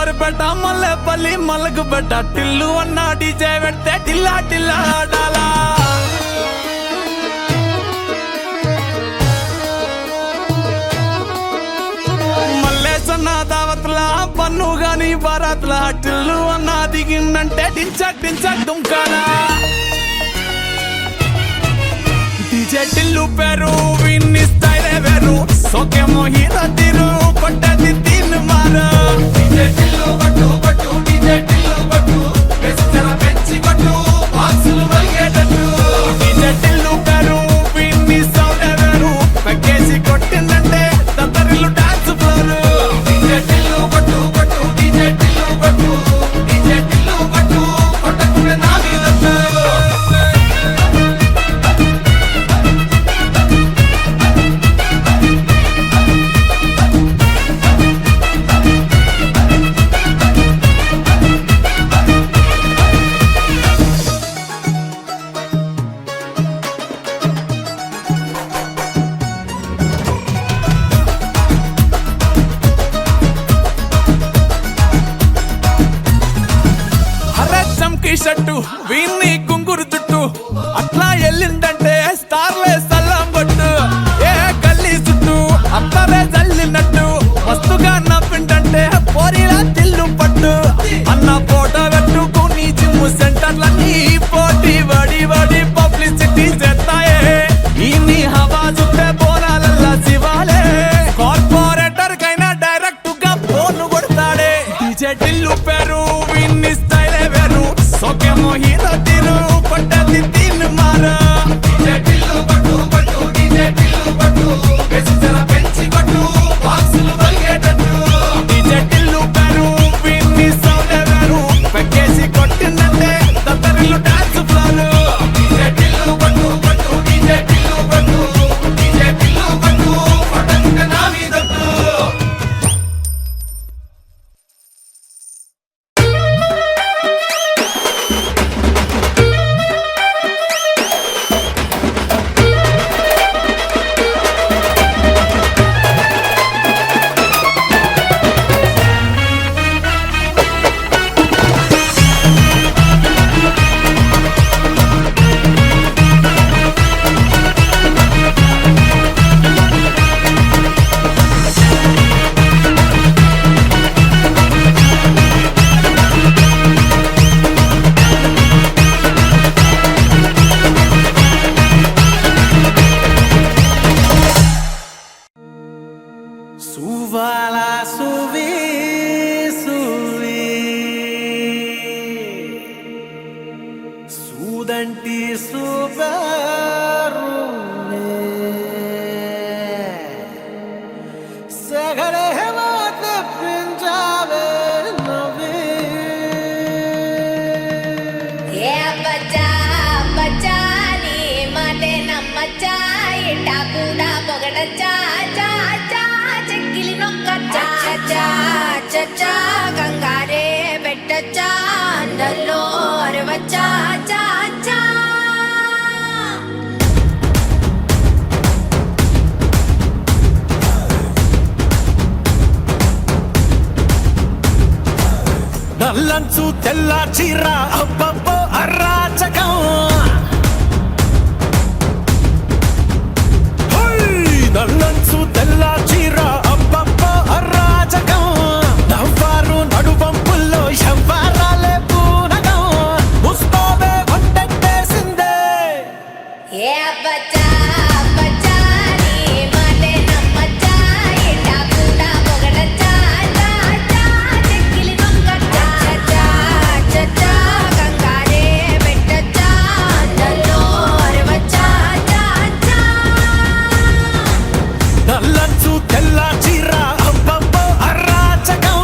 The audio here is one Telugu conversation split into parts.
అంబర్పేట మల్లెపల్లి మలకపేట టిల్లు అన్న డీజే పెడితే టిల్లా టిల్లా ఆడాలా మల్లేసన్న దావత్లా పన్ను గాని బారాత్లా టిల్లు అన్న దిగిందంటే డించక్ డించక్ దుంకాలా డీజే టిల్లు పేరు విన్ని స్టైలే వేరు సోకేమో హీరో తీరు కొట్టది తీన్ మారు డీజే టిల్లు కొట్టు కొట్టు డీజే టిల్లు కొట్టు వెచ్చన పెంచి కొట్టు బాక్సులు వలిగేటట్టు డీజే టిల్లు పేరు విన్ని సౌండే వేరు పెక్కేసి కొట్టిందంటే తత్తరిల్లు డాన్స్ ఫ్లోరు డీజే టిల్లు కొట్టు కొట్టు డీజే టిల్లు కొట్టు డీజే టిల్లు కొట్టు కొట్టకునే నా మీదట్టు షట్టు వీన్ని గుంగురు చుట్టూ అట్లా ఎల్లిందంటే స్టార్లే సల్లం కొట్టు ఏ గల్లీ చుట్టూ అత్తరే జల్లినట్టు మస్తుగా నవ్విందంటే పోరిలా తిల్లు పట్టు అన్న ఫోటో పెట్టుకుని జిమ్ సెంటర్లన్నీ పోటీ వడి వడి పబ్లిసిటీ చేస్తాయే ఈ హవా చుట్టే బోనాలల్లా శివాలే కార్పొరేటర్ కైనా డైరెక్ట్ గా ఫోన్ కొడతాడే డీజే టిల్లు పేరు విన్ని స్టైలే వేరు సోకేమో హీరో తీరు కొట్టది తీన్ మారు డీజే టిల్లు కొట్టు కొట్టు డీజే టిల్లు కొట్టు వెచ్చన పెంచి కొట్టు బాక్సులు వలిగేటట్టు డీజే టిల్లు పేరు విన్ని సౌండే వేరు పెక్కేసి కొట్టిందంటే తత్తరిల్లు డాన్స్ ఫ్లోరు డీజే టిల్లు కొట్టు కొట్టు డీజే టిల్లు కొట్టు డీజే టిల్లు కొట్టు కొట్టకుంటే నా మీదట్టు Suvala suvi suvi sudanti subarune sagale hemate pinjave navi yeah bacha bacha ni mate nammacha ita kuda pogadacha cha cha చచ్చా గంగారే పెట్టచ్చా అందల్లో అరవచ్చా చాచా నల్లంచు తెల్ల చీర అబ్బబ్బో అరాచకం నల్లంచు తెల్ల చీర అబ్బబ్బో అరాచకం నవ్వారు నడువంపుల్లో శంపారాలే పూనగం ముస్తాబే వంటేసిందే ఏ బచ్చా బచ్చా నీ మాటే నమ్మచ్చా ఇటా కూడా పొగడచ్చా చాచా చెక్కిలి నొక్కచ్చా చచ్చా చచ్చా గంగారే పెట్టచ్చా అందల్లో అరవచ్చా చాచా నల్లంచు తెల్ల చీర అబ్బబ్బో అరాచకం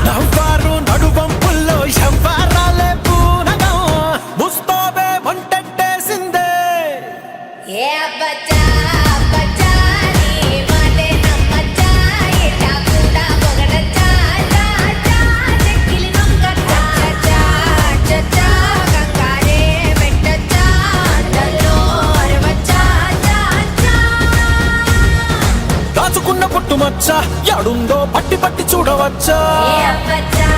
నవ్వారు నడువంపుల్లో శంపారాలే పూనగం ముస్తాబే వంటేసిందే ఏ బచ్చా బచ్చా నీ మాటే నమ్మచ్చా ఇటా కూడా పొగడచ్చా చాచా చెక్కిలి నొక్కచ్చా చచ్చా చచ్చా గంగారే పెట్టచ్చా అందల్లో అరవచ్చా చాచా దాచుకున్న పుట్టుమచ్చ యాడుందో పట్టి పట్టి చూడవచ్చా ఏ బచ్చా